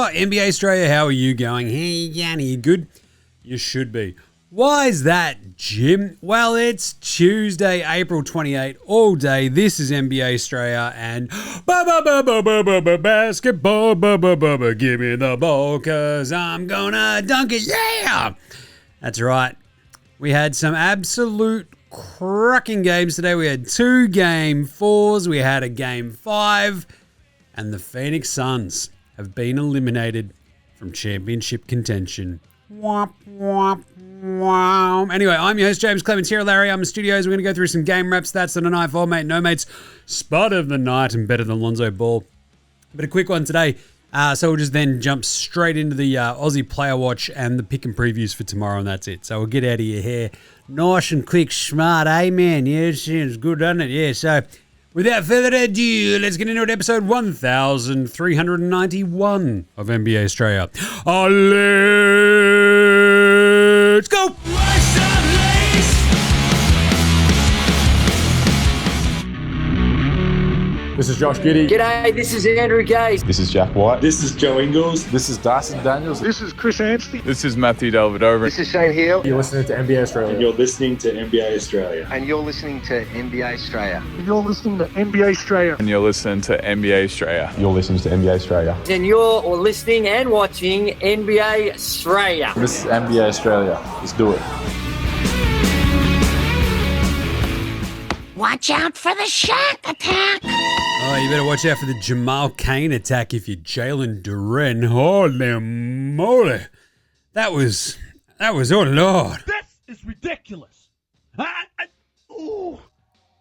Oh, NBA Straya, how are you going? Hey, Yanni, you good? You should be. Why is that, Jim? Well, it's Tuesday, April 28, all day. This is NBA Straya and basketball, give me the ball because I'm gonna dunk it, yeah! That's right. We had some absolute cracking games today. We had 2 Game 4s, we had a Game 5, and the Phoenix Suns have been eliminated from championship contention. Womp, womp, womp. Anyway, I'm your host, James Clements, here at Larry. I'm in the studios. We're going to go through some game wraps. That's the night for mate, no mates, Spud of the night, and better than Lonzo Ball. But a quick one today. So we'll just then jump straight into the Aussie Player Watch and the pick and previews for tomorrow, and that's it. So we'll get out of your hair nice and quick, smart. Amen. Yeah, it seems good, doesn't it? Yeah, so without further ado, let's get into it. Episode 1391 of NBA Straya. Let's go! This is Josh Giddey. G'day, this is Andrew Gaze. This is Jack White. This is Joe Ingles. This is Dyson Daniels. This is Chris Anstey. This is Matthew Delvedova. This is Shane Hill. You're listening to NBA Australia. And you're listening to NBA Australia. And you're listening to NBA Straya. And you're listening to NBA Straya. And you're listening to NBA Straya. You're listening to NBA Australia. And you're listening and watching NBA Straya. This is NBA Australia. Let's do it. Watch out for the Shaq attack. Oh, you better watch out for the Jamal Cain attack if you're Jalen Duren. Holy moly. That was, oh Lord. This is ridiculous. Oh,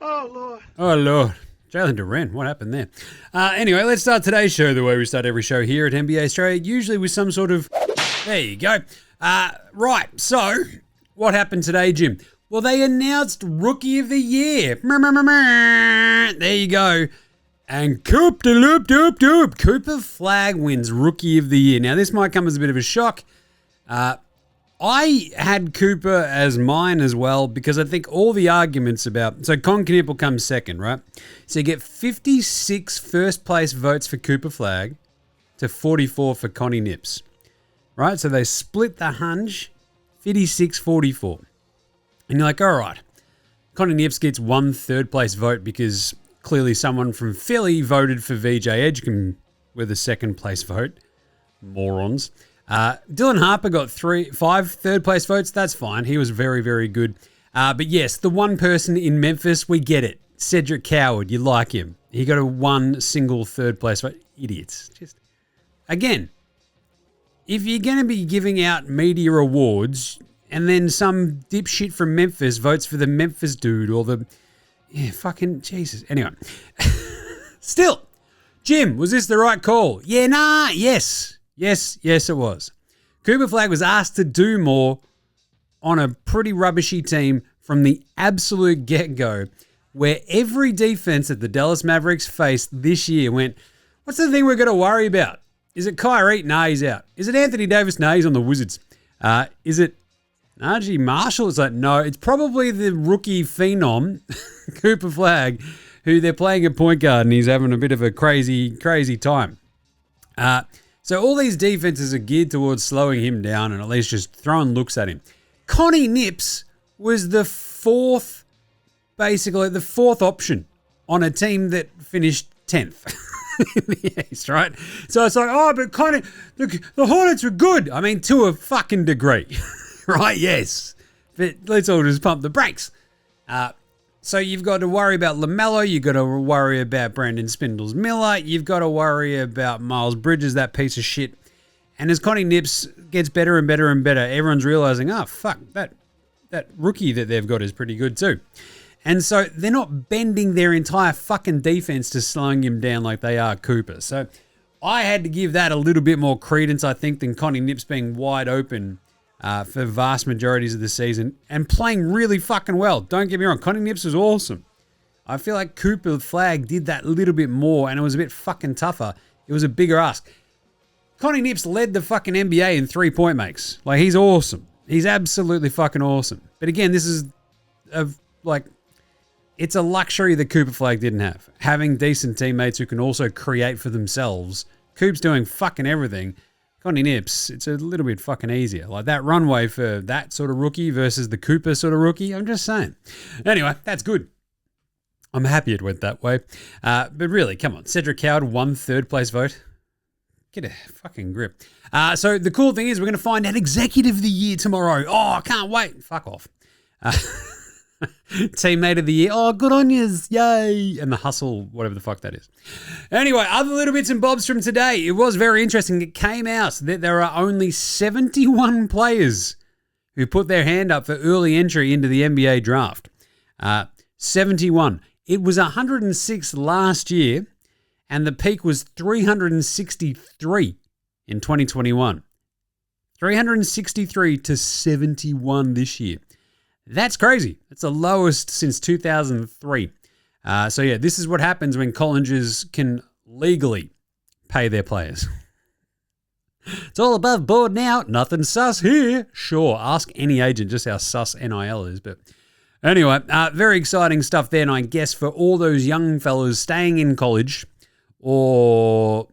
Lord. Oh, Lord. Jalen Duren, what happened there? Anyway, let's start today's show the way we start every show here at NBA Australia, usually with some sort of... There you go. Right, so what happened today, Jim? Well, they announced Rookie of the Year. There you go. And Cooper Flag wins Rookie of the Year. Now, this might come as a bit of a shock. I had Cooper as mine as well because I think all the arguments about... So, Con Knipple comes second, right? So, you get 56 first-place votes for Cooper Flag to 44 for Connie Nips, right? So, they split the hunch, 56-44. And you're like, all right, Connie Nips gets 1 third-place vote because... Clearly someone from Philly voted for VJ Edgecombe with a second-place vote. Morons. Dylan Harper got 5 third-place votes. That's fine. He was very, very good. But yes, the one person in Memphis, we get it. Cedric Coward, you like him. He got a 1 single third-place vote. Idiots. Just, again, if you're going to be giving out media awards and then some dipshit from Memphis votes for the Memphis dude or the... Yeah, fucking Jesus. Anyway. Still, Jim, was this the right call? Yeah, nah, yes. Yes, it was. Cooper Flag was asked to do more on a pretty rubbishy team from the absolute get-go, where every defense that the Dallas Mavericks faced this year went, what's the thing we're going to worry about? Is it Kyrie? Nah, he's out. Is it Anthony Davis? Nah, he's on the Wizards. Is it Najee Marshall? It's like, no, it's probably the rookie phenom, Cooper Flag, who they're playing at point guard, and he's having a bit of a crazy, crazy time. So all these defenses are geared towards slowing him down and at least just throwing looks at him. Connie Nips was the fourth option on a team that finished 10th. In the East, right? So it's like, oh, but Connie, the Hornets were good. I mean, to a fucking degree. Right, yes. But let's all just pump the brakes. So you've got to worry about LaMelo. You've got to worry about Brandon Spindles-Miller. You've got to worry about Miles Bridges, that piece of shit. And as Connie Nips gets better and better and better, everyone's realizing, oh, fuck, that rookie that they've got is pretty good too. And so they're not bending their entire fucking defense to slowing him down like they are Cooper. So I had to give that a little bit more credence, I think, than Connie Nips being wide open for vast majorities of the season and playing really fucking well. Don't get me wrong, Connie Nips was awesome. I feel like Cooper Flag did that a little bit more and it was a bit fucking tougher. It was a bigger ask. Connie Nips led the fucking NBA in 3-point makes. Like, he's awesome. He's absolutely fucking awesome. But again, this is it's a luxury that Cooper Flag didn't have. Having decent teammates who can also create for themselves. Coop's doing fucking everything. Connie Nips, it's a little bit fucking easier. Like that runway for that sort of rookie versus the Cooper sort of rookie. I'm just saying. Anyway, that's good. I'm happy it went that way. But really, come on. Cedric Howard won third place vote. Get a fucking grip. So the cool thing is we're going to find out Executive of the Year tomorrow. Oh, I can't wait. Fuck off. Teammate of the Year. Oh, good Onyas. Yay. And the hustle, whatever the fuck that is. Anyway, other little bits and bobs from today. It was very interesting. It came out that there are only 71 players who put their hand up for early entry into the NBA draft. 71. It was 106 last year. And the peak was 363 in 2021. 363 to 71 this year. That's crazy. It's the lowest since 2003. So yeah, this is what happens when colleges can legally pay their players. It's all above board now. Nothing sus here. Sure, ask any agent just how sus NIL is. But anyway, very exciting stuff there. And I guess for all those young fellas staying in college, or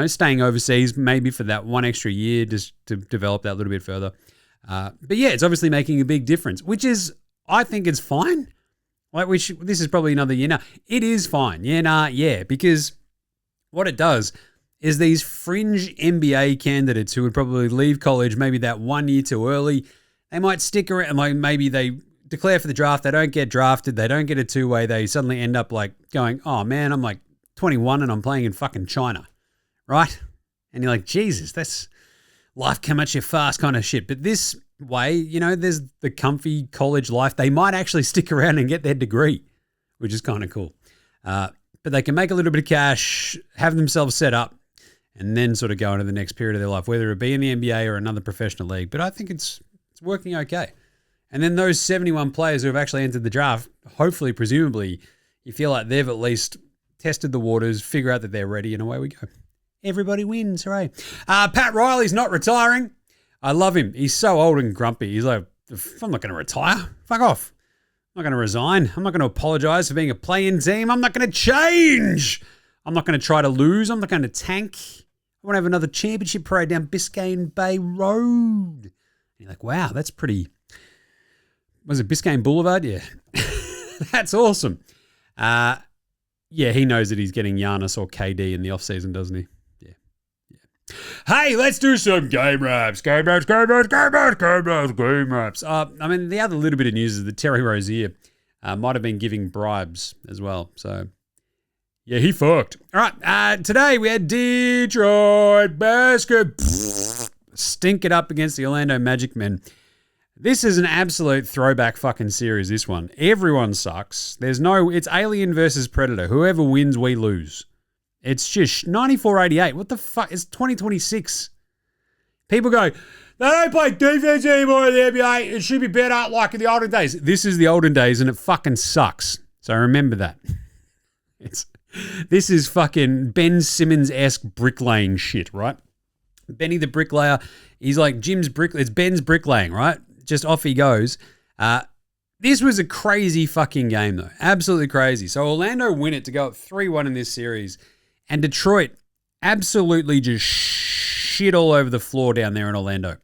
staying overseas maybe for that one extra year just to develop that a little bit further. But yeah, it's obviously making a big difference, which is, I think it's fine. Like this is probably another year now. It is fine. Because what it does is these fringe NBA candidates who would probably leave college maybe that 1 year too early, they might stick around. Like maybe they declare for the draft, they don't get drafted, they don't get a two-way, they suddenly end up like going, oh man, I'm like 21 and I'm playing in fucking China, right? And you're like, Jesus, that's life come at you fast kind of shit. But this way, there's the comfy college life. They might actually stick around and get their degree, which is kind of cool. But they can make a little bit of cash, have themselves set up, and then sort of go into the next period of their life, whether it be in the NBA or another professional league. But I think it's working okay. And then those 71 players who have actually entered the draft, hopefully, presumably, you feel like they've at least tested the waters, figure out that they're ready, and away we go. Everybody wins, hooray. Pat Riley's not retiring. I love him. He's so old and grumpy. He's like, I'm not going to retire. Fuck off. I'm not going to resign. I'm not going to apologize for being a play-in team. I'm not going to change. I'm not going to try to lose. I'm not going to tank. I want to have another championship parade down Biscayne Bay Road. And you're like, wow, that's pretty. Was it Biscayne Boulevard? Yeah. That's awesome. Yeah, he knows that he's getting Giannis or KD in the offseason, doesn't he? Yeah. Hey, let's do some game raps. Game raps. I mean, the other little bit of news is that Terry Rozier might have been giving bribes as well. So, yeah, he fucked. All right, today we had Detroit basketball stink it up against the Orlando Magic men. This is an absolute throwback fucking series, this one. Everyone sucks. It's Alien versus Predator. Whoever wins, we lose. It's just 94-88. What the fuck? It's 2026. People go, they don't play defense anymore in the NBA. It should be better like in the olden days. This is the olden days and it fucking sucks. So remember that. This is fucking Ben Simmons-esque bricklaying shit, right? Benny the bricklayer, he's like it's Ben's bricklaying, right? Just off he goes. This was a crazy fucking game, though. Absolutely crazy. So Orlando win it to go up 3-1 in this series. And Detroit absolutely just shit all over the floor down there in Orlando.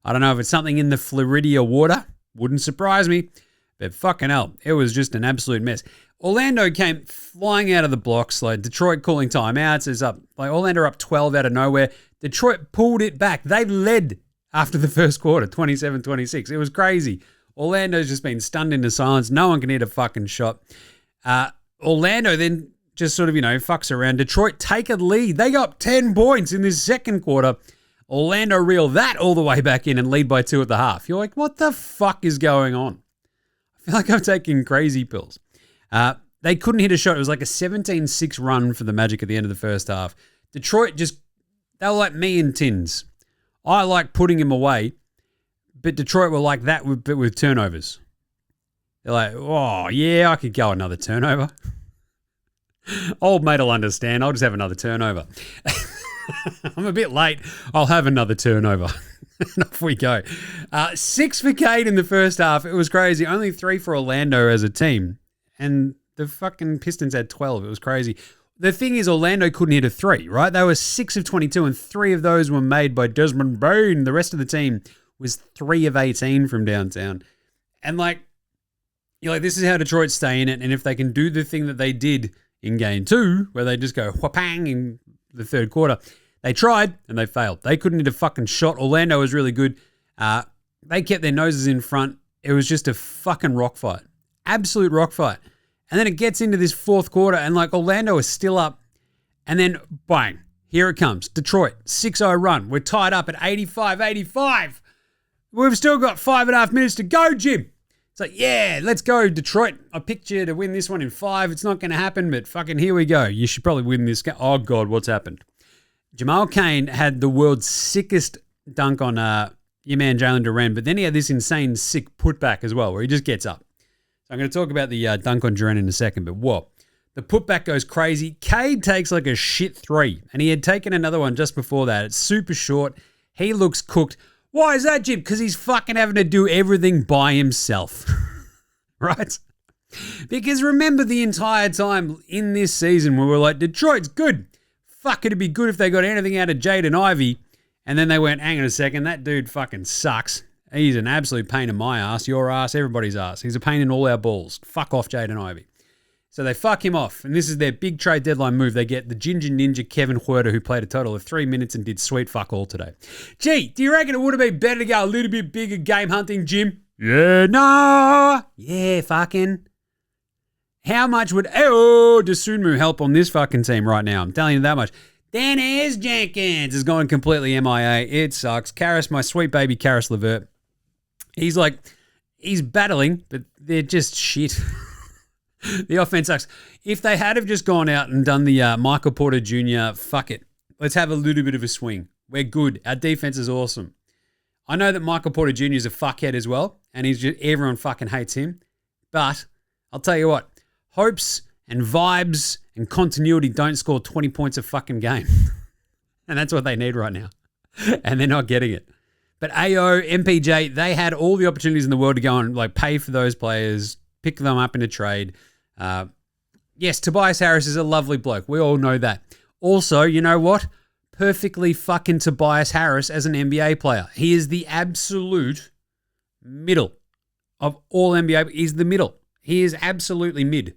I don't know if it's something in the Floridia water. Wouldn't surprise me. But fucking hell, it was just an absolute mess. Orlando came flying out of the blocks. Like Detroit calling timeouts. It's up. Like Orlando up 12 out of nowhere. Detroit pulled it back. They led after the first quarter, 27-26. It was crazy. Orlando's just been stunned into silence. No one can hit a fucking shot. Orlando then just sort of, fucks around. Detroit take a lead. They go up 10 points in this second quarter. Orlando reel that all the way back in and lead by 2 at the half. You're like, what the fuck is going on? I feel like I'm taking crazy pills. They couldn't hit a shot. It was like a 17-6 run for the Magic at the end of the first half. Detroit they were like me and Tins. I like putting him away, but Detroit were like that but with turnovers. They're like, oh, yeah, I could go another turnover. Old mate will understand. I'll just have another turnover. I'm a bit late. I'll have another turnover. And off we go. 6 for Cade in the first half. It was crazy. Only 3 for Orlando as a team. And the fucking Pistons had 12. It was crazy. the thing is Orlando couldn't hit a three, right? They were 6 of 22 and 3 of those were made by Desmond Bain. The rest of the team was 3 of 18 from downtown. And you're like, this is how Detroit stay in it. And if they can do the thing that they did in game 2, where they just go whapang in the third quarter, they tried and they failed. They couldn't hit a fucking shot. Orlando was really good. They kept their noses in front. It was just a fucking rock fight. Absolute rock fight. And then it gets into this fourth quarter and Orlando is still up. And then bang, here it comes. Detroit, 6-0 run. We're tied up at 85-85. We've still got 5.5 minutes to go, Jim. It's like, yeah, let's go, Detroit. I picked you to win this one in 5. It's not going to happen, but fucking here we go. You should probably win this game. Oh, God, what's happened? Jamal Cain had the world's sickest dunk on your man Jalen Duren, but then he had this insane sick putback as well, where he just gets up. So I'm going to talk about the dunk on Duren in a second, but whoa. The putback goes crazy. Cade takes a shit 3, and he had taken another one just before that. It's super short. He looks cooked. Why is that, Jim? Because he's fucking having to do everything by himself. Right? Because remember the entire time in this season we were like, Detroit's good. Fuck, it'd be good if they got anything out of Jaden Ivey. And then they went, hang on a second, that dude fucking sucks. He's an absolute pain in my ass, your ass, everybody's ass. He's a pain in all our balls. Fuck off, Jaden Ivey. So they fuck him off, and this is their big trade deadline move. They get the Ginger Ninja Kevin Huerter, who played a total of 3 minutes and did sweet fuck all today. Gee, do you reckon it would have been better to go a little bit bigger game hunting, Jim? Yeah, no. Yeah, fucking. How much would Desunmu help on this fucking team right now? I'm telling you that much. Dennis Jenkins is going completely MIA. It sucks. Karis, my sweet baby Karis LeVert. He's battling, but they're just shit. The offense sucks. If they had have just gone out and done the Michael Porter Jr., fuck it. Let's have a little bit of a swing. We're good. Our defense is awesome. I know that Michael Porter Jr. is a fuckhead as well, and everyone fucking hates him. But I'll tell you what, hopes and vibes and continuity don't score 20 points a fucking game. And that's what they need right now. And they're not getting it. But AO, MPJ, they had all the opportunities in the world to go and pay for those players, pick them up in a trade. Yes, Tobias Harris is a lovely bloke. We all know that. Also, you know what? Perfectly fucking Tobias Harris as an NBA player. He is the absolute middle of all NBA. He's the middle. He is absolutely mid.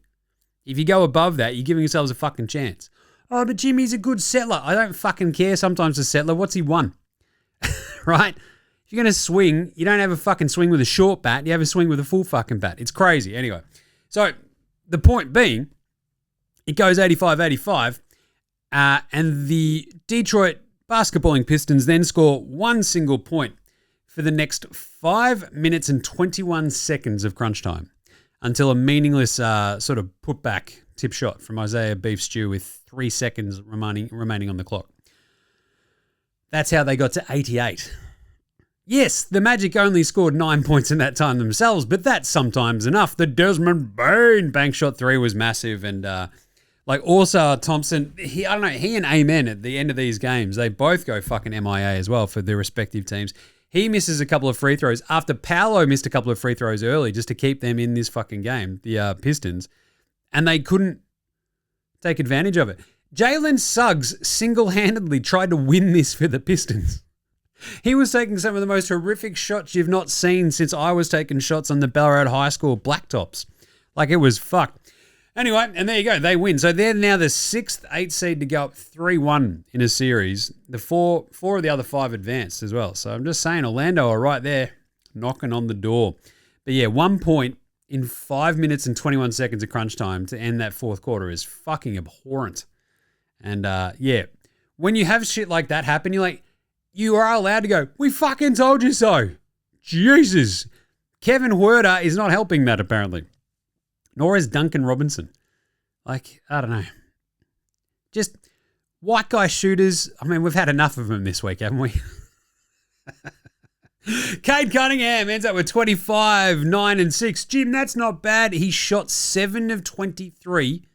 If you go above that, you're giving yourselves a fucking chance. Oh, but Jimmy's a good settler. I don't fucking care sometimes a settler. What's he won? Right? If you're going to swing, you don't have a fucking swing with a short bat. You have a swing with a full fucking bat. It's crazy. Anyway, so the point being, it goes 85-85, and the Detroit basketballing Pistons then score one single point for the next 5 minutes and 21 seconds of crunch time until a meaningless sort of putback tip shot from Isaiah Beef Stew with 3 seconds remaining on the clock. That's how they got to 88. Yes, the Magic only scored 9 points in that time themselves, but that's sometimes enough. The Desmond Bain bank shot 3 was massive, and also Thompson, he and Amen at the end of these games, they both go fucking MIA as well for their respective teams. He misses a couple of free throws after Paolo missed a couple of free throws early just to keep them in this fucking game, the Pistons, and they couldn't take advantage of it. Jalen Suggs single-handedly tried to win this for the Pistons. He was taking some of the most horrific shots you've not seen since I was taking shots on the Ballarat High School blacktops. It was fucked. Anyway, and there you go. They win. So they're now the 6th, 8th seed to go up 3-1 in a series. The four of the other 5 advanced as well. So I'm just saying Orlando are right there knocking on the door. But yeah, 1 point in 5 minutes and 21 seconds of crunch time to end that fourth quarter is fucking abhorrent. And when you have shit like that happen, you're like, you are allowed to go, we fucking told you so. Jesus. Kevin Huerter is not helping that, apparently. Nor is Duncan Robinson. I don't know. Just white guy shooters. I mean, we've had enough of them this week, haven't we? Cade Cunningham ends up with 25, 9, and 6. Jim, that's not bad. He shot 7 of 23.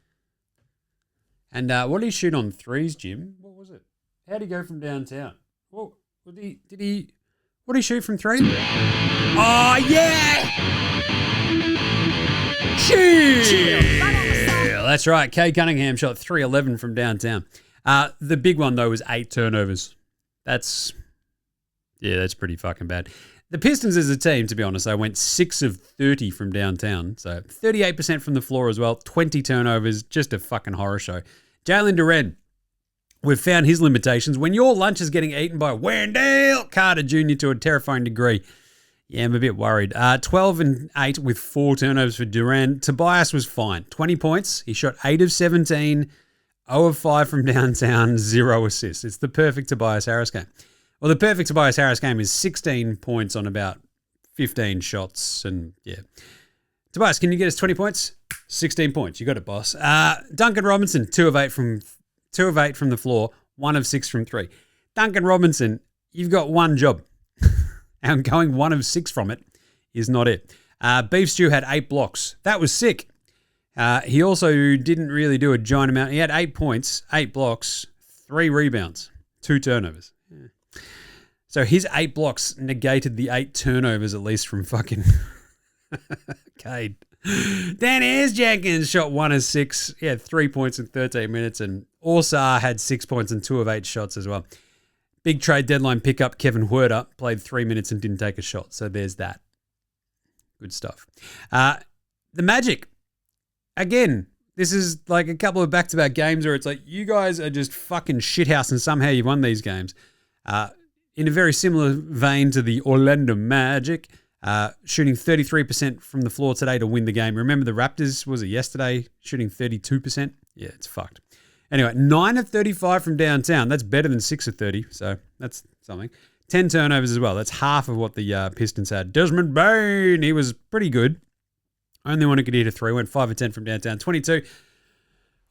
And what did he shoot on threes, Jim? What was it? How'd he go from downtown? What did he shoot from 3? Oh, yeah! Chill. that's right. Kay Cunningham shot 3-11 from downtown. The big one, though, was 8 turnovers. That's pretty fucking bad. The Pistons as a team, to be honest, they went 6 of 30 from downtown. So 38% from the floor as well. 20 turnovers. Just a fucking horror show. Jalen Duren, we've found his limitations. When your lunch is getting eaten by Wendell Carter Jr. to a terrifying degree, yeah, I'm a bit worried. 12 and 8 with 4 turnovers for Duren. Tobias was fine. 20 points. He shot 8 of 17, 0 of 5 from downtown, 0 assists. It's the perfect Tobias Harris game. Well, the perfect Tobias Harris game is 16 points on about 15 shots. And yeah. Tobias, can you get us 20 points? 16 points. You got it, boss. Duncan Robinson, 2 of 8 from the floor, 1 of 6 from 3. Duncan Robinson, you've got one job. And going 1 of 6 from it is not it. Beef Stew had 8 blocks. That was sick. He also didn't really do a giant amount. He had 8 points, 8 blocks, 3 rebounds, 2 turnovers. Yeah. So his 8 blocks negated the 8 turnovers at least from fucking Cade. Dennis Jenkins shot 1 of 6. He had 3 points in 13 minutes. And Orsar had 6 points and 2 of 8 shots as well. Big trade deadline pickup, Kevin Huerter, played 3 minutes and didn't take a shot. So there's that. Good stuff. The Magic. Again, this is like a couple of back-to-back games where it's like, you guys are just fucking shithouse and somehow you've won these games. In a very similar vein to the Orlando Magic, shooting 33% from the floor today to win the game. Remember the Raptors, was it yesterday, shooting 32%? Yeah, it's fucked. Anyway, 9 of 35 from downtown. That's better than 6 of 30, so that's something. 10 turnovers as well. That's half of what the Pistons had. Desmond Bane, he was pretty good. Only one who could hit a 3. Went 5 of 10 from downtown. 22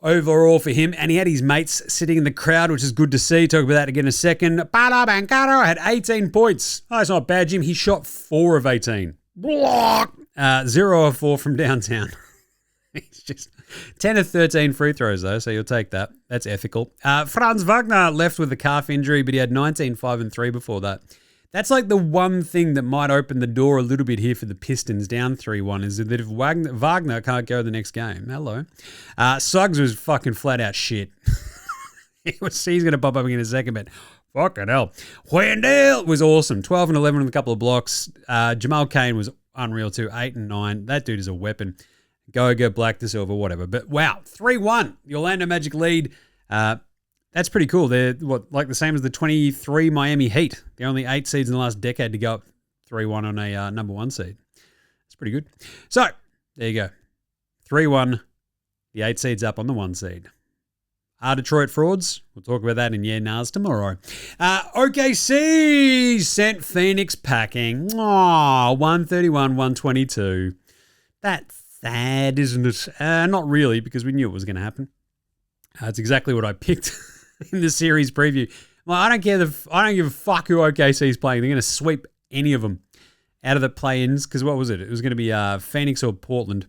overall for him. And he had his mates sitting in the crowd, which is good to see. Talk about that again in a second. Paolo Banchero had 18 points. Oh, it's not bad, Jim. He shot 4 of 18. Block! 0 of 4 from downtown. He's just 10 of 13 free throws, though, so you'll take that. That's ethical. Franz Wagner left with a calf injury, but he had 19, 5, and 3 before that. That's like the one thing that might open the door a little bit here for the Pistons down 3-1 is that if Wagner can't go the next game. Hello. Suggs was fucking flat out shit. He's going to pop up again in a second, but fucking hell. Wendell was awesome. 12 and 11 with a couple of blocks. Jamal Cain was unreal too. 8 and 9. That dude is a weapon. Go black to silver, whatever. But wow, 3-1. The Orlando Magic lead. That's pretty cool. They're like the same as the 23 Miami Heat. They're only 8 seeds in the last decade to go up 3-1 on a number 1 seed. That's pretty good. So there you go. 3-1. The 8 seeds up on the 1 seed. Are Detroit frauds? We'll talk about that in Yeah Nars tomorrow. OKC sent Phoenix packing. 131-122. That's sad, isn't it? Not really, because we knew it was going to happen. It's exactly what I picked in the series preview. Well, I don't give a fuck who OKC is playing. They're going to sweep any of them out of the play-ins. Because what was it? It was going to be Phoenix or Portland.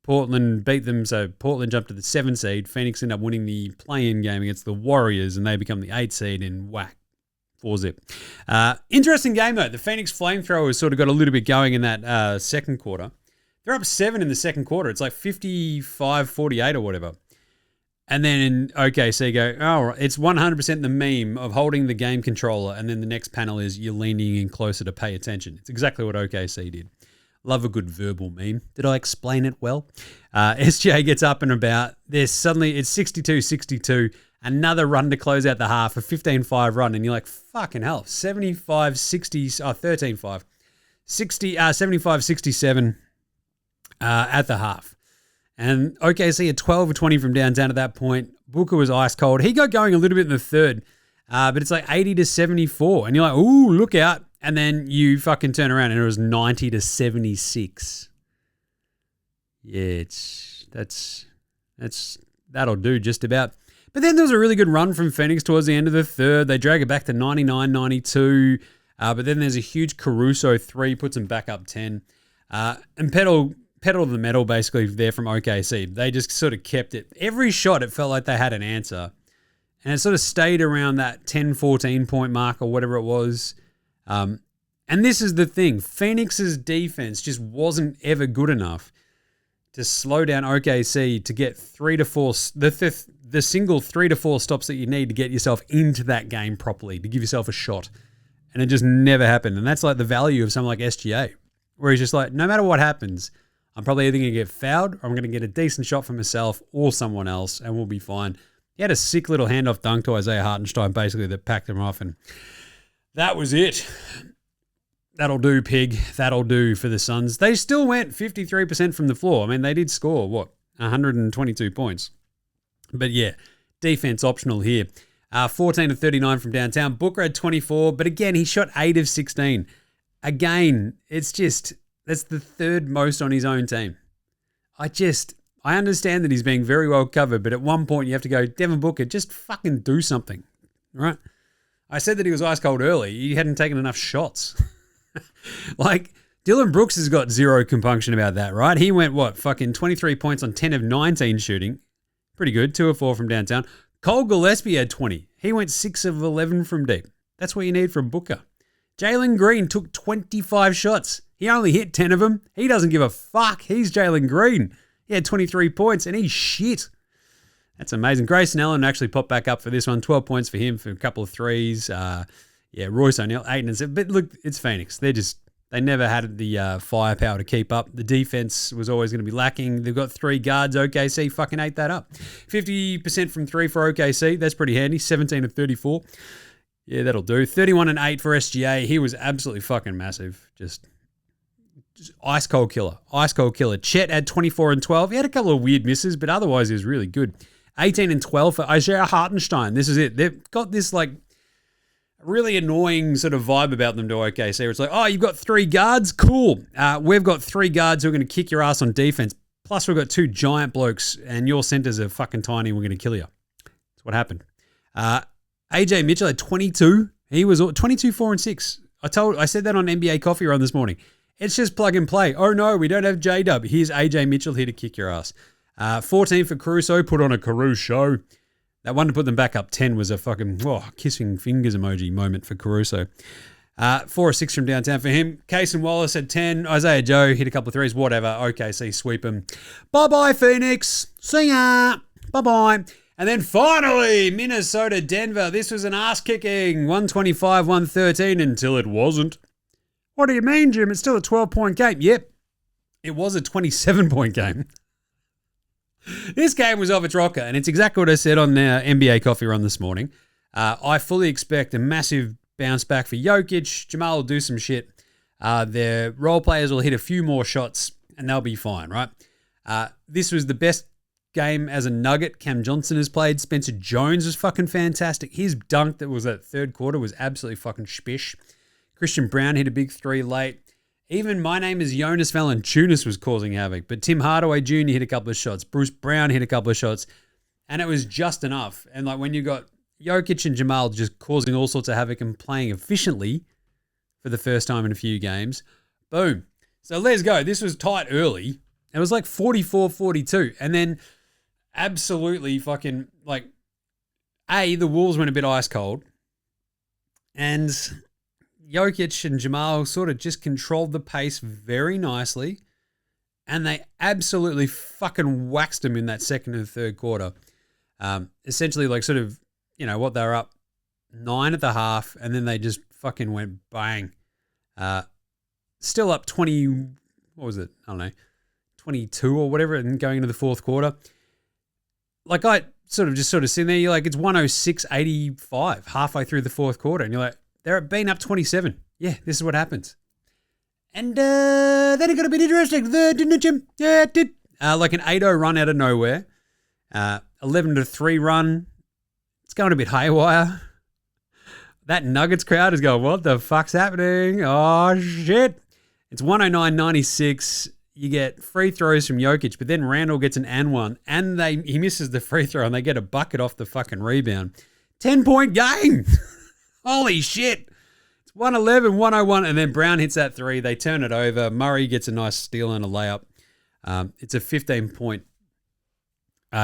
Portland beat them, so Portland jumped to the 7 seed. Phoenix ended up winning the play-in game against the Warriors, and they become the 8 seed in whack. 4-zip. Interesting game, though. The Phoenix Flamethrowers sort of got a little bit going in that second quarter. They're up 7 in the second quarter. It's like 55-48 or whatever. And then in OKC go, oh, it's 100% the meme of holding the game controller, and then the next panel is you're leaning in closer to pay attention. It's exactly what OKC did. Love a good verbal meme. Did I explain it well? SGA gets up and about. There's suddenly, it's 62-62. Another run to close out the half, a 15-5 run, and you're like, fucking hell, 75-60, 13-5. 75-67 at the half. And OKC had 12 or 20 from downtown at that point. Booker was ice cold. He got going a little bit in the third, but it's like 80-74. And you're like, ooh, look out. And then you fucking turn around and it was 90-76. Yeah, that'll do just about. But then there was a really good run from Phoenix towards the end of the third. They drag it back to 99-92. But then there's a huge Caruso 3, puts them back up 10. And pedal to the metal basically there from OKC. They just sort of kept it. Every shot, it felt like they had an answer. And it sort of stayed around that 10-14 point mark or whatever it was. And this is the thing. Phoenix's defense just wasn't ever good enough to slow down OKC to get 3 to 4, the single 3 to 4 stops that you need to get yourself into that game properly, to give yourself a shot. And it just never happened. And that's like the value of someone like SGA, where he's just like, no matter what happens, I'm probably either going to get fouled or I'm going to get a decent shot for myself or someone else, and we'll be fine. He had a sick little handoff dunk to Isaiah Hartenstein, basically, that packed him off, and that was it. That'll do, pig. That'll do for the Suns. They still went 53% from the floor. I mean, they did score, 122 points. But yeah, defense optional here. 14 of 39 from downtown. Booker had 24, but again, he shot 8 of 16. Again, that's the third most on his own team. I understand that he's being very well covered, but at one point you have to go, Devin Booker, just fucking do something, right? I said that he was ice cold early. He hadn't taken enough shots. Like, Dylan Brooks has got zero compunction about that, right? He went, 23 points on 10 of 19 shooting. Pretty good, 2 of 4 from downtown. Cole Gillespie had 20. He went 6 of 11 from deep. That's what you need from Booker. Jalen Green took 25 shots. He only hit 10 of them. He doesn't give a fuck. He's Jalen Green. He had 23 points, and he's shit. That's amazing. Grayson Allen actually popped back up for this one. 12 points for him for a couple of threes. Royce O'Neal, 8 and 7. But look, it's Phoenix. They never had the firepower to keep up. The defense was always going to be lacking. They've got 3 guards. OKC fucking ate that up. 50% from 3 for OKC. That's pretty handy. 17 of 34. Yeah, that'll do. 31 and 8 for SGA. He was absolutely fucking massive. Just ice cold killer. Ice cold killer. Chet had 24 and 12. He had a couple of weird misses, but otherwise he was really good. 18 and 12 for Isaiah Hartenstein. This is it. They've got this like really annoying sort of vibe about them to OKC. It's like, oh, you've got 3 guards? Cool. We've got 3 guards who are going to kick your ass on defense. Plus we've got 2 giant blokes and your centers are fucking tiny and we're going to kill you. That's what happened. AJ Mitchell had 22. He was 22, 4 and 6. I said that on NBA Coffee Run this morning. It's just plug and play. Oh no, we don't have J-Dub. Here's AJ Mitchell here to kick your ass. 14 for Caruso, put on a Caruso show. That one to put them back up 10 was a fucking kissing fingers emoji moment for Caruso. 4 or 6 from downtown for him. Case and Wallace had 10. Isaiah Joe hit a couple of threes, whatever. OKC sweep him. Bye-bye, Phoenix. See ya. Bye-bye. And then finally, Minnesota, Denver. This was an ass-kicking. 125-113 until it wasn't. What do you mean, Jim? It's still a 12-point game. Yep. It was a 27-point game. This game was off its rocker, and it's exactly what I said on NBA Coffee Run this morning. I fully expect a massive bounce back for Jokic. Jamal will do some shit. Their role players will hit a few more shots, and they'll be fine, right? This was the best game as a Nugget Cam Johnson has played. Spencer Jones was fucking fantastic. His dunk that was that third quarter was absolutely fucking spish. Christian Brown hit a big 3 late. Even my name is Jonas Valanciunas was causing havoc, but Tim Hardaway Jr. hit a couple of shots. Bruce Brown hit a couple of shots, and it was just enough. And like when you got Jokic and Jamal just causing all sorts of havoc and playing efficiently for the first time in a few games, boom. So let's go. This was tight early. It was like 44-42, and then absolutely fucking like, the Wolves went a bit ice cold, and Jokic and Jamal sort of just controlled the pace very nicely, and they absolutely fucking waxed them in that second and third quarter. Essentially, like sort of, they were up 9 at the half, and then they just fucking went bang. Still up 20, what was it? I don't know, 22 or whatever, and going into the fourth quarter. Like I sort of sitting there, you're like, it's 106-85 halfway through the fourth quarter, and you're like, they're been up 27. Yeah, this is what happens. And then it got a bit interesting, didn't it, Jim? Yeah, it did. Like an 8-0 run out of nowhere. 11-3 run. It's going a bit haywire. That Nuggets crowd is going, what the fuck's happening? Oh, shit. It's 109-96. You get free throws from Jokic, but then Randall gets an and one, and he misses the free throw, and they get a bucket off the fucking rebound. 10-point game. Holy shit. It's 111-101, and then Brown hits that 3. They turn it over. Murray gets a nice steal and a layup. It's a 15-point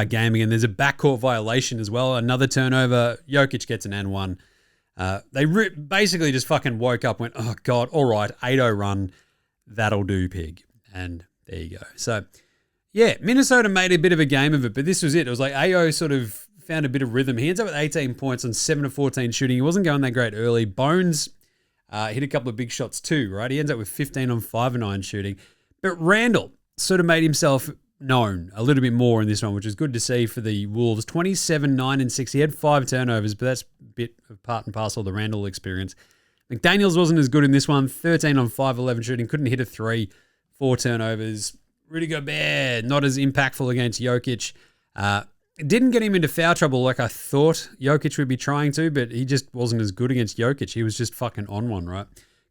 game again. There's a backcourt violation as well. Another turnover. Jokic gets an and one. They basically just fucking woke up, went, oh, God, all right, 8-0 run. That'll do, pig. And there you go. So Yeah, Minnesota made a bit of a game of it, but this was it. It was like AO sort of found a bit of rhythm. He ends up with 18 points on 7 of 14 shooting. He wasn't going that great early. Bones hit a couple of big shots too, right? He ends up with 15 on 5 of 9 shooting. But Randall sort of made himself known a little bit more in this one, which is good to see for the Wolves. 27, 9, and 6. He had 5 turnovers, but that's a bit of part and parcel of the Randall experience. McDaniels wasn't as good in this one. 13 on 5, 11 shooting. Couldn't hit a 3. 4 turnovers. Rudy Gobert, not as impactful against Jokic. It didn't get him into foul trouble like I thought Jokic would be trying to, but he just wasn't as good against Jokic. He was just fucking on one, right?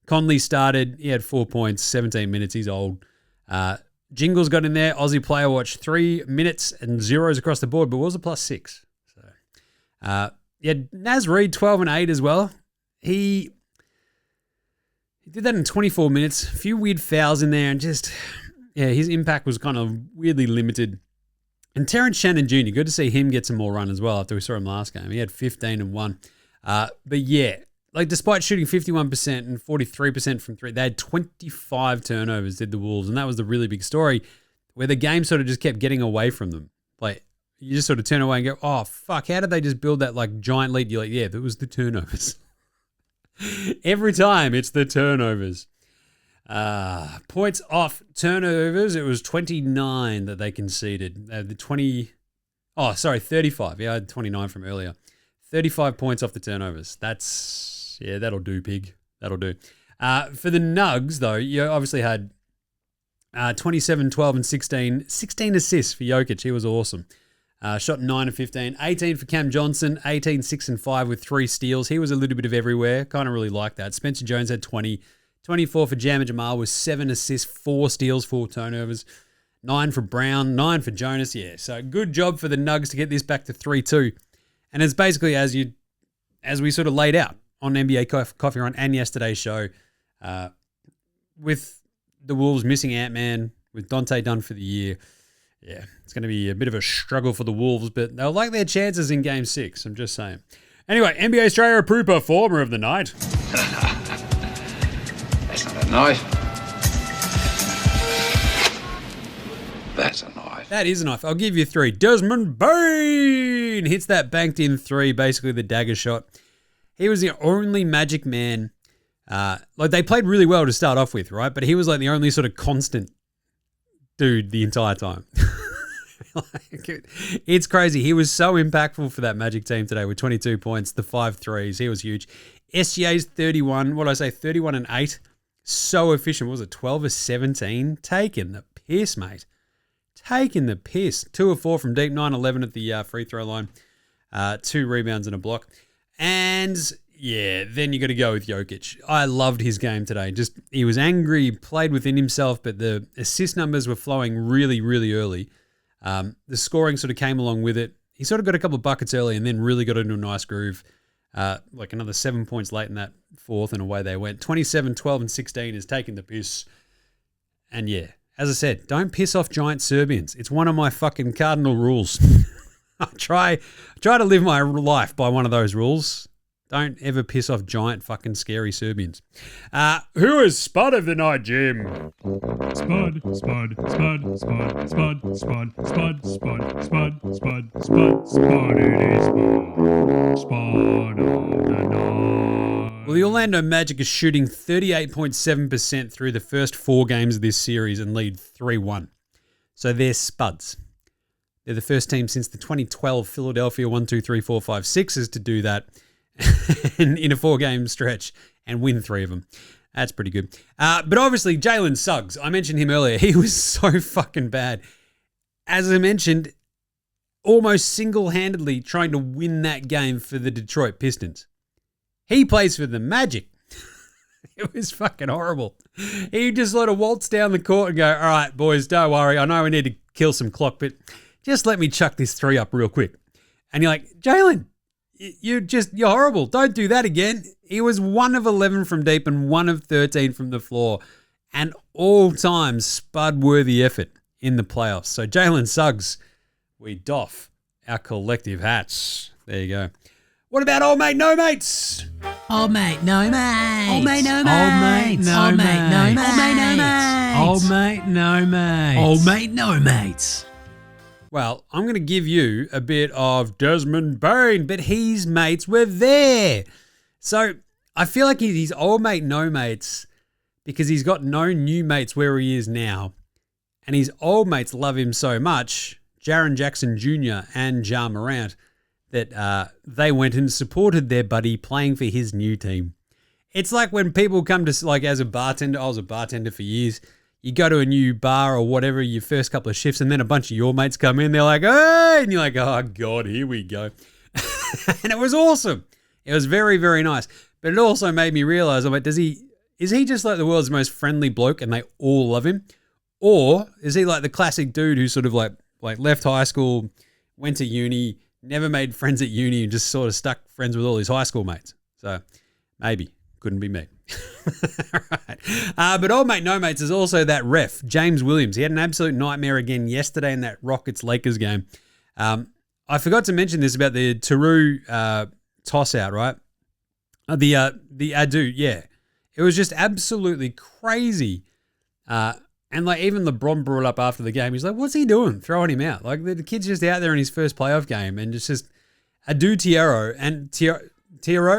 Conley started. He had 4 points, 17 minutes. He's old. Jingles got in there. Aussie player watch, 3 minutes and zeros across the board, but was a +6. So, Naz Reid, 12 and 8 as well. He did that in 24 minutes. A few weird fouls in there and just... Yeah, his impact was kind of weirdly limited. And Terrence Shannon Jr., good to see him get some more run as well after we saw him last game. He had 15 and 1. But yeah, like despite shooting 51% and 43% from 3, they had 25 turnovers, did the Wolves. And that was the really big story where the game sort of just kept getting away from them. Like, you just sort of turn away and go, oh, fuck, how did they just build that like giant lead? You're like, yeah, that was the turnovers. Every time it's the turnovers. Points off turnovers, it was 29 that they conceded. 35. Yeah, I had 29 from earlier. 35 points off the turnovers. That'll do, pig. That'll do. For the Nugs, though, you obviously had 27, 12, and 16. 16 assists for Jokic. He was awesome. Shot 9 of 15. 18 for Cam Johnson. 18, 6, and 5 with 3 steals. He was a little bit of everywhere. Kind of really like that. Spencer Jones had 20. 24 for Jam and Jamal with 7 assists, 4 steals, 4 turnovers. 9 for Brown, 9 for Jonas. Yeah, so good job for the Nugs to get this back to 3-2. And it's basically as we sort of laid out on NBA Coffee Run and yesterday's show, with the Wolves missing Ant-Man, with Dante done for the year. Yeah, it's going to be a bit of a struggle for the Wolves, but they'll like their chances in Game 6, I'm just saying. Anyway, NBA Straya approved performer of the night. That's not a knife. That's a knife. That is a knife. I'll give you 3. Desmond Bain hits that banked in 3, basically the dagger shot. He was the only Magic man. Like they played really well to start off with, right? But he was like the only sort of constant dude the entire time. It's crazy. He was so impactful for that Magic team today with 22 points, the 5 threes. He was huge. SGA's 31. What did I say? 31 and 8. So efficient. What was it? 12 of 17. Taking the piss, mate. Taking the piss. 2 of 4 from deep. 9-11 at the free throw line. 2 rebounds and a block. And yeah, then you got to go with Jokic. I loved his game today. Just he was angry, played within himself, but the assist numbers were flowing really, really early. The scoring sort of came along with it. He sort of got a couple of buckets early and then really got into a nice groove. Like another 7 points late in that fourth, and away they went. 27, 12, and 16 is taking the piss. And yeah, as I said, don't piss off giant Serbians. It's one of my fucking cardinal rules. I try to live my life by one of those rules. Don't ever piss off giant fucking scary Serbians. Who is Spud of the night, Jim? Spud, Spud, Spud, Spud, Spud, Spud, Spud, Spud, Spud, Spud, Spud, Spud, it is Spud of the night. Well, the Orlando Magic is shooting 38.7% through the first 4 games of this series and lead 3-1. So they're Spuds. They're the first team since the 2012 Philadelphia 1, 2, 3, 4, 5, 6ers to do that in a 4-game stretch and win 3 of them. That's pretty good. But obviously, Jalen Suggs, I mentioned him earlier. He was so fucking bad. As I mentioned, almost single-handedly trying to win that game for the Detroit Pistons. He plays for the Magic. It was fucking horrible. He just let a waltz down the court and go, all right, boys, don't worry. I know we need to kill some clock, but just let me chuck this 3 up real quick. And you're like, Jalen, you're horrible. Don't do that again. He was 1 of 11 from deep and 1 of 13 from the floor. And all times Spud-worthy effort in the playoffs. So Jalen Suggs, we doff our collective hats. There you go. What about old mate, no mates? Old mate, no mate. Old mate, no mate. Old mate, no mate. Old mate, no mate. mates. Old mate, no mates. Old mate, no mates. Well, I'm going to give you a bit of Desmond Bain, but his mates were there. So I feel like he's old mate, no mates, because he's got no new mates where he is now. And his old mates love him so much, Jaren Jackson Jr. and Ja Morant, that they went and supported their buddy playing for his new team. It's like when people come to, like, as a bartender, I was a bartender for years, you go to a new bar or whatever, your first couple of shifts, and then a bunch of your mates come in, they're like, hey, and you're like, oh God, here we go. And it was awesome. It was very, very nice. But it also made me realize, I'm like, is he just like the world's most friendly bloke and they all love him? Or is he like the classic dude who sort of like left high school, went to uni, never made friends at uni, and just sort of stuck friends with all his high school mates? So maybe. Couldn't be me. Right. But old mate, no mates is also that ref, James Williams. He had an absolute nightmare again yesterday in that Rockets-Lakers game. I forgot to mention this about the Taru toss out, right? The Adu, yeah. It was just absolutely crazy. And like even LeBron brought up after the game, he's like, what's he doing? Throwing him out. Like the kid's just out there in his first playoff game and it's just Adu Tiero,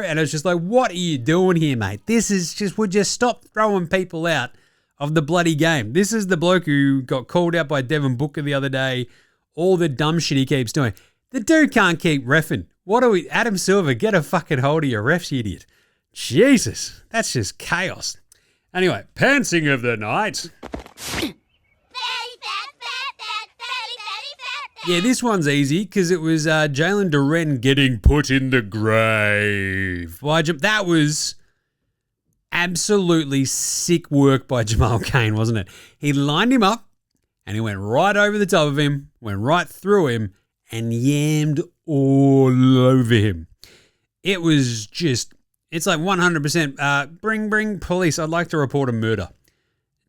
and it's just like, what are you doing here, mate? This is just, would you stop throwing people out of the bloody game? This is the bloke who got called out by Devin Booker the other day, all the dumb shit he keeps doing. The dude can't keep reffing. What are we, Adam Silver, get a fucking hold of your refs, you idiot. Jesus, that's just chaos. Anyway, pantsing of the night. Yeah, this one's easy because it was Jalen Duren getting put in the grave. That was absolutely sick work by Jamal Cain, wasn't it? He lined him up and he went right over the top of him, went right through him and yammed all over him. It was just, it's like 100%, bring police, I'd like to report a murder.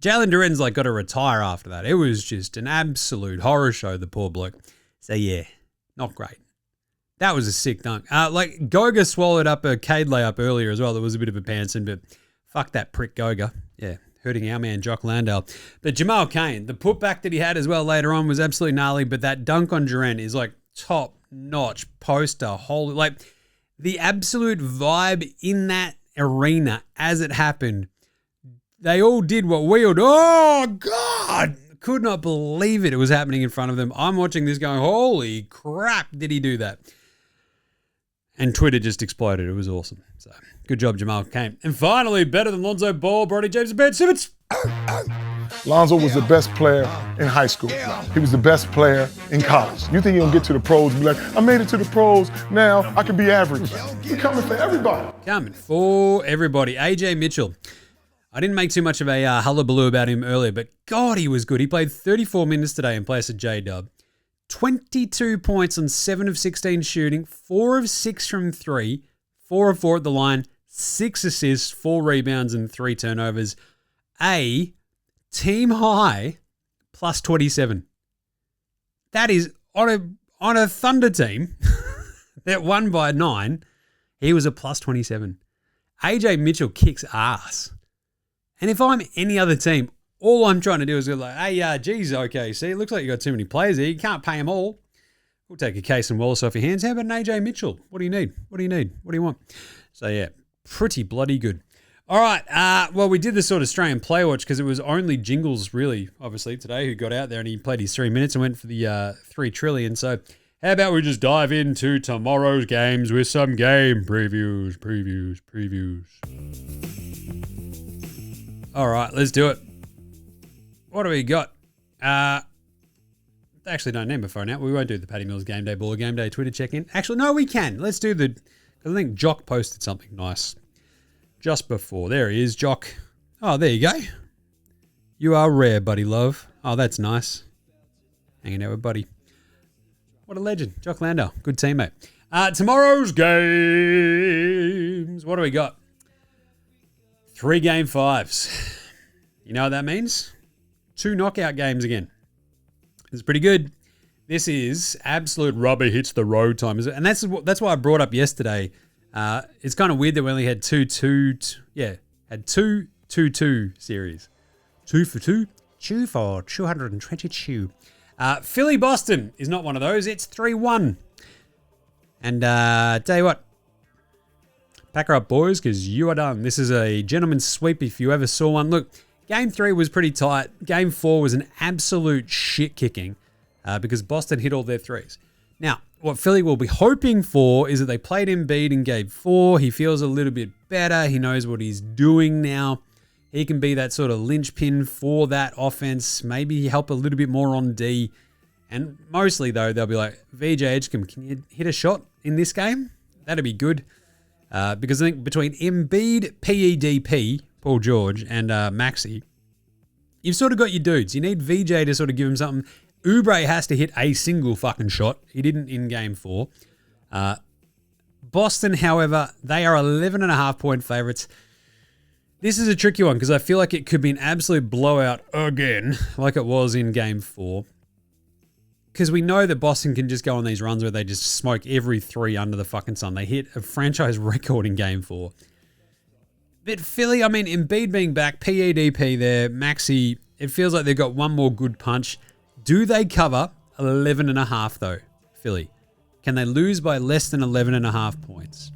Jalen Duren's like got to retire after that. It was just an absolute horror show, the poor bloke. So yeah, not great. That was a sick dunk. Like Goga swallowed up a Cade layup earlier as well. That was a bit of a pantsing, but fuck that prick Goga. Yeah, hurting our man Jock Landale. But Jamal Cain, the putback that he had as well later on was absolutely gnarly, but that dunk on Duren is like top-notch poster. Holy, like the absolute vibe in that arena as it happened. They all did what we all do. Oh, God. Could not believe it was happening in front of them. I'm watching this going, holy crap, did he do that? And Twitter just exploded. It was awesome. So, good job, Jamal Cain. And finally, better than Lonzo Ball, Bronny James, and Ben Simmons. Lonzo was the best player in high school. He was the best player in college. You think he'll get to the pros and be like, I made it to the pros, now I can be average. He's coming for everybody. Coming for everybody. AJ Mitchell. I didn't make too much of a hullabaloo about him earlier, but God, he was good. He played 34 minutes today in place of J-Dub. 22 points on 7 of 16 shooting, 4 of 6 from 3, 4 of 4 at the line, 6 assists, 4 rebounds, and 3 turnovers. A team high plus 27. That is on a Thunder team that won by 9. He was a plus 27. AJ Mitchell kicks ass. And if I'm any other team, all I'm trying to do is go like, hey, geez, OKC, it looks like you got too many players here. You can't pay them all. We'll take a case and Wallace off your hands. How about an AJ Mitchell? What do you need? What do you need? What do you want? So, yeah, pretty bloody good. All right, well, we did this sort of Australian play watch because it was only Jingles, really, obviously, today, who got out there and he played his 3 minutes and went for the 3 trillion. So how about we just dive into tomorrow's games with some game previews. All right, let's do it. What do we got? Actually, don't need my phone out. We won't do the Paddy Mills Game Day Baller Game Day Twitter check-in. Actually, no, we can. Let's do because I think Jock posted something nice just before. There he is, Jock. Oh, there you go. You are rare, buddy love. Oh, that's nice. Hanging out with buddy. What a legend. Jock Landau, good teammate. Tomorrow's games. What do we got? 3 Game 5s. You know what that means? 2 knockout games again. It's pretty good. This is absolute rubber hits the road time. And that's why I brought up yesterday. It's kind of weird that we only had 2 2-2 series. 2 for 2. 2 for 222. Philly Boston is not one of those. It's 3-1. And tell you what, pack her up, boys, because you are done. This is a gentleman's sweep if you ever saw one. Look, Game 3 was pretty tight. Game 4 was an absolute shit kicking because Boston hit all their threes. Now, what Philly will be hoping for is that they played Embiid in Game 4. He feels a little bit better. He knows what he's doing now. He can be that sort of linchpin for that offense. Maybe help a little bit more on D. And mostly, though, they'll be like, VJ Edgecombe, can you hit a shot in this game? That'd be good. Because I think between Embiid, PEDP, Paul George, and Maxey, you've sort of got your dudes. You need VJ to sort of give him something. Oubre has to hit a single fucking shot. He didn't in Game 4. Boston, however, they are 11.5-point favorites. This is a tricky one because I feel like it could be an absolute blowout again, like it was in Game 4. Because we know that Boston can just go on these runs where they just smoke every three under the fucking sun. They hit a franchise record in Game 4. But Philly, I mean, Embiid being back, PEDP there, Maxey, it feels like they've got one more good punch. Do they cover 11.5 though, Philly? Can they lose by less than 11.5 points?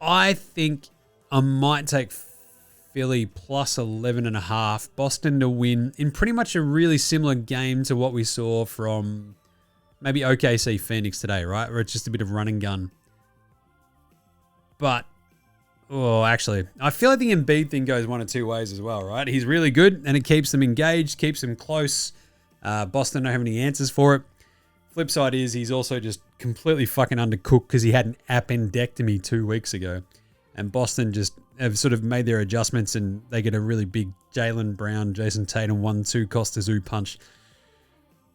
I think I might take Philly plus 11.5. Boston to win in pretty much a really similar game to what we saw from maybe OKC Phoenix today, right? Where it's just a bit of run and gun. But, actually, I feel like the Embiid thing goes one of two ways as well, right? He's really good and it keeps them engaged, keeps them close. Boston don't have any answers for it. Flip side is he's also just completely fucking undercooked because he had an appendectomy 2 weeks ago. And Boston just have sort of made their adjustments and they get a really big Jaylen Brown, Jason Tatum 1-2 Costa Zoo punch.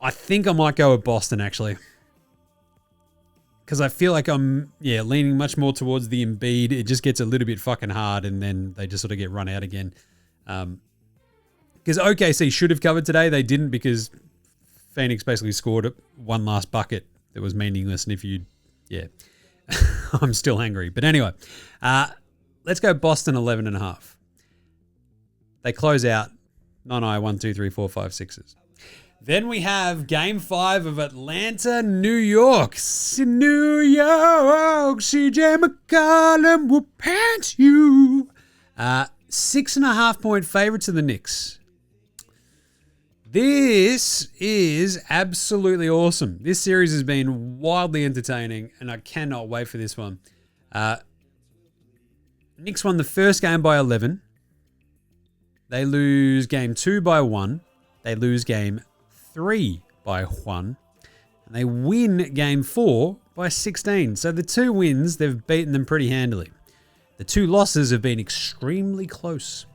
I think I might go with Boston actually. Because I feel like I'm, leaning much more towards the Embiid. It just gets a little bit fucking hard and then they just sort of get run out again. Because OKC should have covered today. They didn't because Phoenix basically scored one last bucket that was meaningless. And if you, I'm still angry. But anyway, let's go Boston 11.5. They close out 9-1, 1, 2, 3, 4, 5, 6s. Then we have Game 5 of Atlanta, New York. New York, CJ McCollum will pants you. 6.5-point favorites of the Knicks. This is absolutely awesome. This series has been wildly entertaining, and I cannot wait for this one. Knicks won the first game by 11. They lose Game 2 by 1. They lose Game 3 by 1. And they win Game 4 by 16. So the 2 wins, they've beaten them pretty handily. The 2 losses have been extremely close.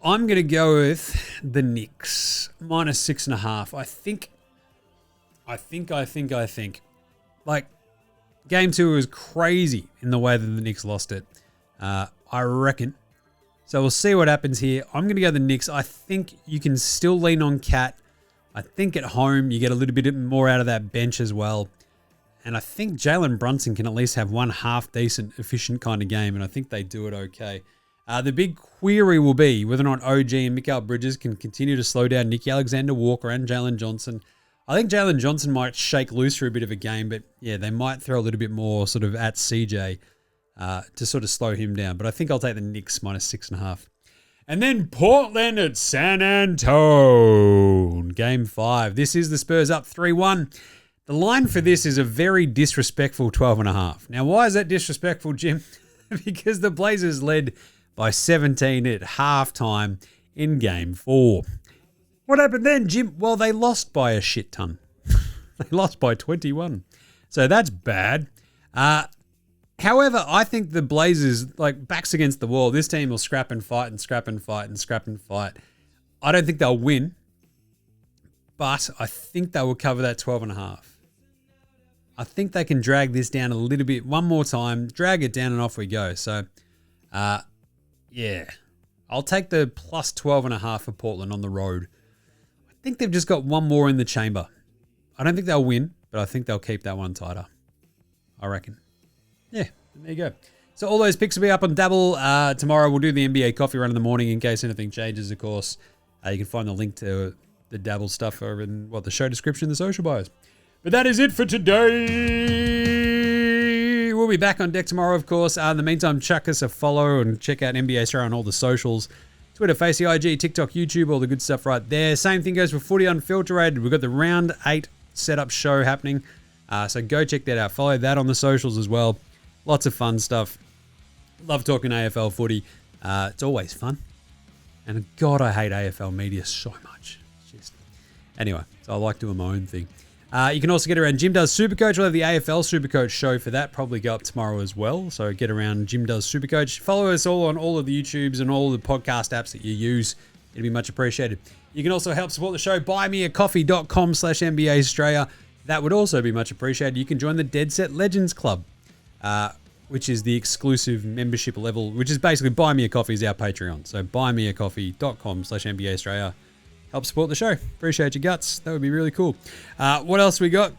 I'm going to go with the Knicks. Minus 6.5. I think. Like, Game 2 was crazy in the way that the Knicks lost it. I reckon. So we'll see what happens here. I'm going to go the Knicks. I think you can still lean on Cat. I think at home you get a little bit more out of that bench as well. And I think Jalen Brunson can at least have one half-decent, efficient kind of game, and I think they do it okay. The big query will be whether or not OG and Mikal Bridges can continue to slow down Nicky Alexander-Walker and Jalen Johnson. I think Jalen Johnson might shake loose for a bit of a game, but they might throw a little bit more sort of at CJ to sort of slow him down. But I think I'll take the Knicks minus 6.5. And then Portland at San Antonio. Game 5. This is the Spurs up 3-1. The line for this is a very disrespectful 12.5. Now, why is that disrespectful, Jim? Because the Blazers led by 17 at halftime in Game 4. What happened then, Jim? Well, they lost by a shit ton. They lost by 21. So that's bad. However, I think the Blazers, backs against the wall. This team will scrap and fight and scrap and fight and scrap and fight. I don't think they'll win, but I think they will cover that 12.5. I think they can drag this down a little bit one more time, drag it down, and off we go. So, I'll take the plus 12.5 for Portland on the road. I think they've just got one more in the chamber. I don't think they'll win, but I think they'll keep that one tighter. I reckon. Yeah, there you go. So all those picks will be up on Dabble. Tomorrow we'll do the NBA coffee run in the morning in case anything changes, of course. You can find the link to the Dabble stuff over in the show description, the social bios. But that is it for today. We'll be back on deck tomorrow, of course. In the meantime, chuck us a follow and check out NBA Straya on all the socials. Twitter, Facey, IG, TikTok, YouTube, all the good stuff right there. Same thing goes for Footy Unfiltered. We've got the Round 8 setup show happening. So go check that out. Follow that on the socials as well. Lots of fun stuff. Love talking AFL footy. It's always fun. And God, I hate AFL media so much. Anyway, so I like doing my own thing. You can also get around Jim Does Supercoach. We'll have the AFL Supercoach show for that. Probably go up tomorrow as well. So get around Jim Does Supercoach. Follow us all on all of the YouTubes and all the podcast apps that you use. It'd be much appreciated. You can also help support the show. buymeacoffee.com/NBA Straya. That would also be much appreciated. You can join the Dead Set Legends Club, which is the exclusive membership level, which is basically Buy Me a Coffee is our Patreon. So buymeacoffee.com/NBA Straya. Help support the show. Appreciate your guts. That would be really cool. What else we got?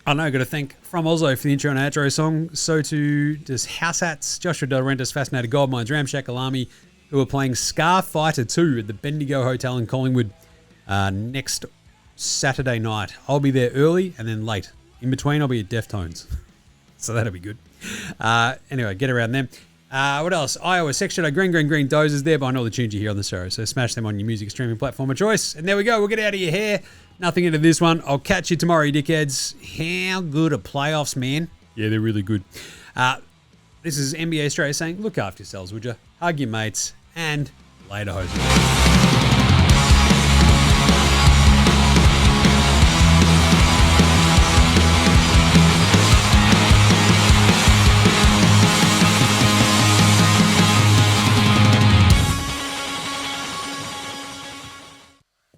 I know, got to thank From Oslo for the intro and outro song. So to just House Hats, Joshua Del Rentis, Fascinated Goldmines, Ramshack Alami, who are playing Scar Fighter 2 at the Bendigo Hotel in Collingwood next Saturday night. I'll be there early and then late. In between, I'll be at Deftones. So that'll be good. Anyway, get around them. What else? Iowa, Sex Shadow, Green Dozers there behind all the tunes you hear on the show. So smash them on your music streaming platform of choice. And there we go. We'll get out of your hair. Nothing into this one. I'll catch you tomorrow, you dickheads. How good are playoffs, man? Yeah, they're really good. This is NBA Straya saying, look after yourselves, would you? Hug your mates, and later, hosts.